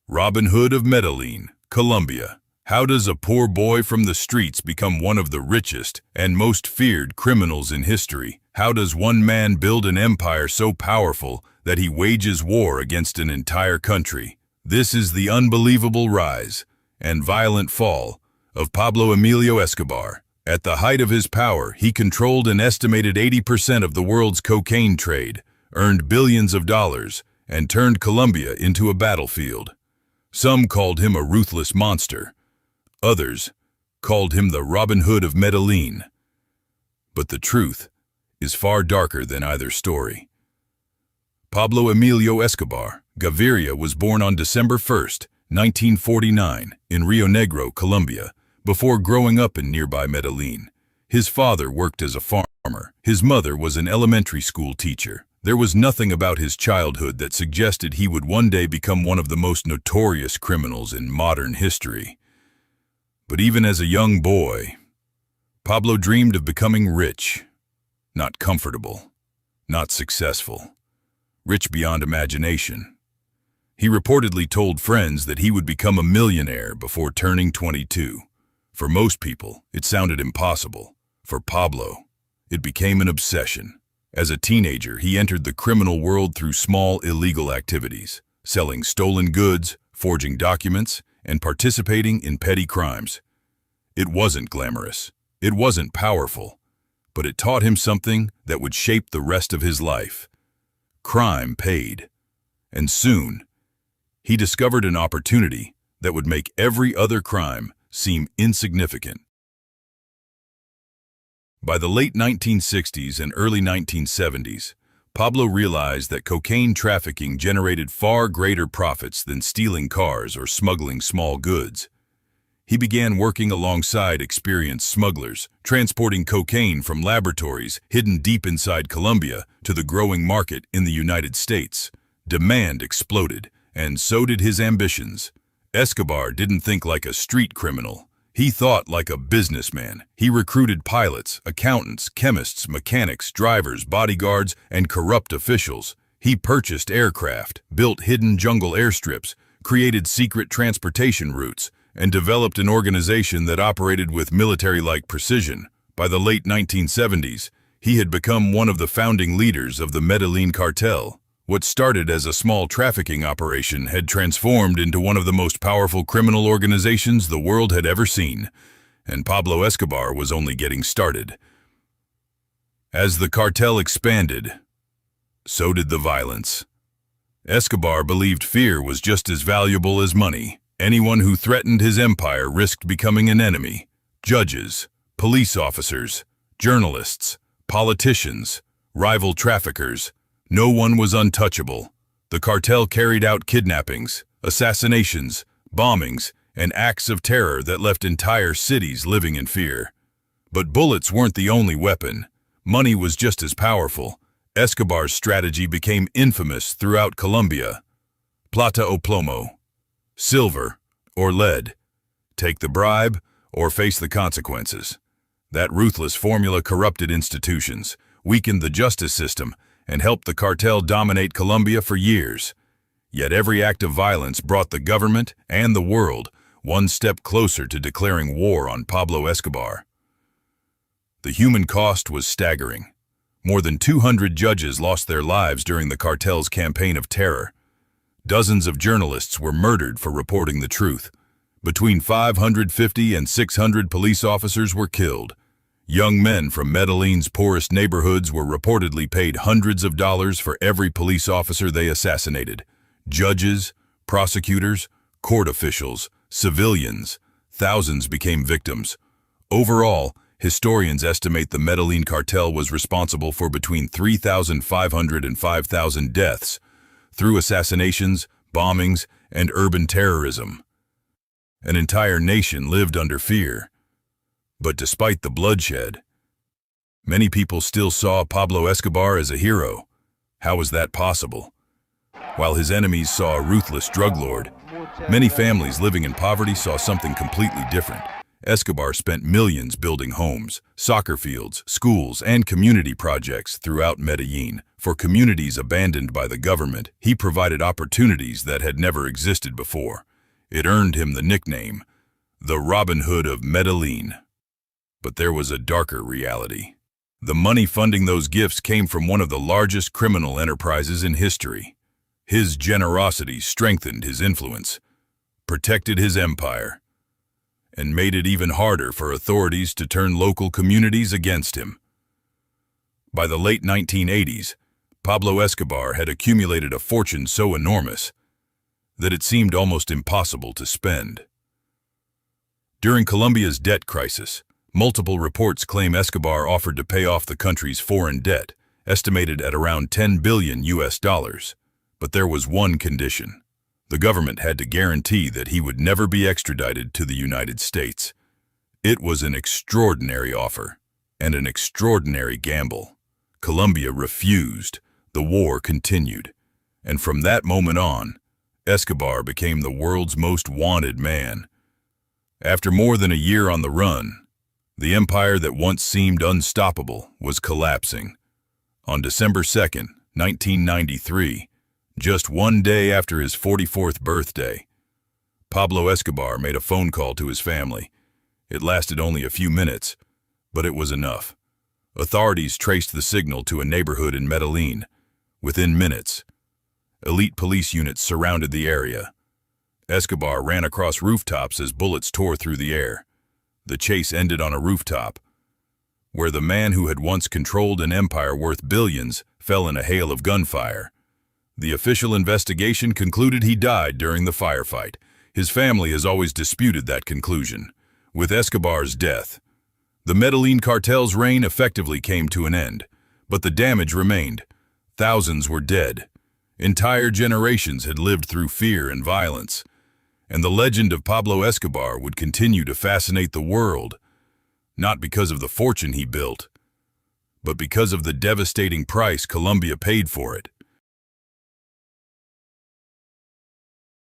Robin Hood of Medellín, Colombia. How does a poor boy from the streets become one of the richest and most feared criminals in history? How does one man build an empire so powerful that he wages war against an entire country? This is the unbelievable rise and violent fall of Pablo Emilio Escobar. At the height of his power, he controlled an estimated 80% of the world's cocaine trade, earned billions of dollars, and turned Colombia into a battlefield. Some called him a ruthless monster. Others called him the Robin Hood of Medellín. But the truth is far darker than either story. Pablo Emilio Escobar Gaviria was born on December 1, 1949, in Rio Negro, Colombia, before growing up in nearby Medellín. His father worked as a farmer. His mother was an elementary school teacher. There was nothing about his childhood that suggested he would one day become one of the most notorious criminals in modern history. But even as a young boy, Pablo dreamed of becoming rich, not comfortable, not successful, rich beyond imagination. He reportedly told friends that he would become a millionaire before turning 22. For most people, it sounded impossible. For Pablo, it became an obsession. As a teenager, he entered the criminal world through small illegal activities, selling stolen goods, forging documents, and participating in petty crimes. It wasn't glamorous, it wasn't powerful, but it taught him something that would shape the rest of his life. Crime paid, and soon, he discovered an opportunity that would make every other crime seem insignificant. By the late 1960s and early 1970s, Pablo realized that cocaine trafficking generated far greater profits than stealing cars or smuggling small goods. He began working alongside experienced smugglers, transporting cocaine from laboratories hidden deep inside Colombia to the growing market in the United States. Demand exploded, and so did his ambitions. Escobar didn't think like a street criminal. He thought like a businessman. He recruited pilots, accountants, chemists, mechanics, drivers, bodyguards, and corrupt officials. He purchased aircraft, built hidden jungle airstrips, created secret transportation routes, and developed an organization that operated with military-like precision. By the late 1970s, he had become one of the founding leaders of the Medellín Cartel. What started as a small trafficking operation had transformed into one of the most powerful criminal organizations the world had ever seen, and Pablo Escobar was only getting started. As the cartel expanded, so did the violence. Escobar believed fear was just as valuable as money. Anyone who threatened his empire risked becoming an enemy. Judges, police officers, journalists, politicians, rival traffickers. No one was untouchable. The cartel carried out kidnappings, assassinations, bombings, and acts of terror that left entire cities living in fear. But bullets weren't the only weapon. Money was just as powerful. Escobar's strategy became infamous throughout Colombia. Plata o plomo. Silver or lead. Take the bribe or face the consequences. That ruthless formula corrupted institutions, weakened the justice system, and helped the cartel dominate Colombia for years. Yet every act of violence brought the government and the world one step closer to declaring war on Pablo Escobar. The human cost was staggering. More than 200 judges lost their lives during the cartel's campaign of terror. Dozens of journalists were murdered for reporting the truth. Between 550 and 600 police officers were killed. Young men from Medellín's poorest neighborhoods were reportedly paid hundreds of dollars for every police officer they assassinated. Judges, prosecutors, court officials, civilians, thousands became victims. Overall, historians estimate the Medellín Cartel was responsible for between 3,500 and 5,000 deaths through assassinations, bombings, and urban terrorism. An entire nation lived under fear. But despite the bloodshed, many people still saw Pablo Escobar as a hero. How was that possible? While his enemies saw a ruthless drug lord, many families living in poverty saw something completely different. Escobar spent millions building homes, soccer fields, schools, and community projects throughout Medellín, For communities abandoned by the government, he provided opportunities that had never existed before. It earned him the nickname, the Robin Hood of Medellín. But there was a darker reality. The money funding those gifts came from one of the largest criminal enterprises in history. His generosity strengthened his influence, protected his empire, and made it even harder for authorities to turn local communities against him. By the late 1980s, Pablo Escobar had accumulated a fortune so enormous that it seemed almost impossible to spend. During Colombia's debt crisis, multiple reports claim Escobar offered to pay off the country's foreign debt, estimated at around $10 billion. But there was one condition. The government had to guarantee that he would never be extradited to the United States. It was an extraordinary offer and an extraordinary gamble. Colombia refused. The war continued. And from that moment on, Escobar became the world's most wanted man. After more than a year on the run, the empire that once seemed unstoppable was collapsing. On December 2nd, 1993, just one day after his 44th birthday, Pablo Escobar made a phone call to his family. It lasted only a few minutes, but it was enough. Authorities traced the signal to a neighborhood in Medellín. Within minutes, elite police units surrounded the area. Escobar ran across rooftops as bullets tore through the air. The chase ended on a rooftop, where the man who had once controlled an empire worth billions fell in a hail of gunfire. The official investigation concluded he died during the firefight. His family has always disputed that conclusion. With Escobar's death, the Medellín Cartel's reign effectively came to an end, but the damage remained. Thousands were dead. Entire generations had lived through fear and violence. And the legend of Pablo Escobar would continue to fascinate the world, not because of the fortune he built, but because of the devastating price Colombia paid for it.